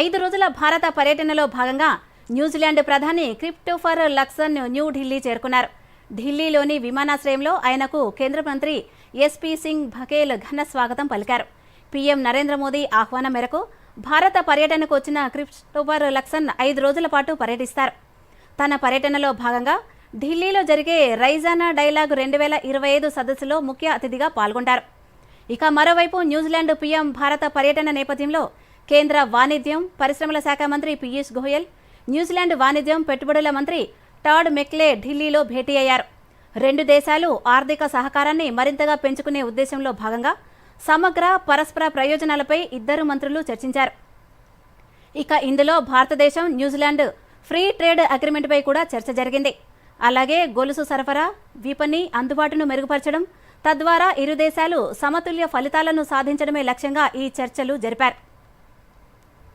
5 రోజుల భారత పర్యటనలో భాగంగా న్యూజిలాండ్ ప్రధాని క్రిస్టోఫర్ లక్సన్ న్యూఢిల్లీ చేరుకున్నారు. ఢిల్లీలోని విమానాశ్రయంలో ఆయనకు కేంద్ర మంత్రి ఎస్పీ సింగ్ బఘేల్ ఘన స్వాగతం పలికారు. పీఎం నరేంద్ర మోదీ ఆహ్వానం మేరకు భారత పర్యటనకు వచ్చిన క్రిస్టోఫర్ లక్సన్ 5 రోజుల పాటు పర్యటిస్తారు. తన పర్యటనలో భాగంగా ఢిల్లీలో జరిగే రైజానా డైలాగ్ 2025 సదస్సులో ముఖ్య అతిథిగా పాల్గొంటారు. ఇక మరోవైపు న్యూజిలాండ్ పీఎం భారత పర్యటన నేపథ్యంలో కేంద్ర వాణిజ్యం, పరిశ్రమల శాఖ మంత్రి పీయూష్ గోయల్, న్యూజిలాండ్ వాణిజ్యం, పెట్టుబడుల మంత్రి టాడ్ మెక్లే ఢిల్లీలో భేటీ అయ్యారు. 2 దేశాలు ఆర్థిక సహకారాన్ని మరింతగా పెంచుకునే ఉద్దేశంలో భాగంగా సమగ్ర పరస్పర ప్రయోజనాలపై ఇద్దరు మంత్రులు చర్చించారు. ఇక ఇందులో భారతదేశం, న్యూజిలాండ్ ఫ్రీ ట్రేడ్ అగ్రిమెంట్పై కూడా చర్చ జరిగింది. అలాగే గొలుసు సరఫరా, విపణి అందుబాటును మెరుగుపరచడం, తద్వారా ఇరు దేశాలు సమతుల్య ఫలితాలను సాధించడమే లక్ష్యంగా ఈ చర్చలు జరిపారు.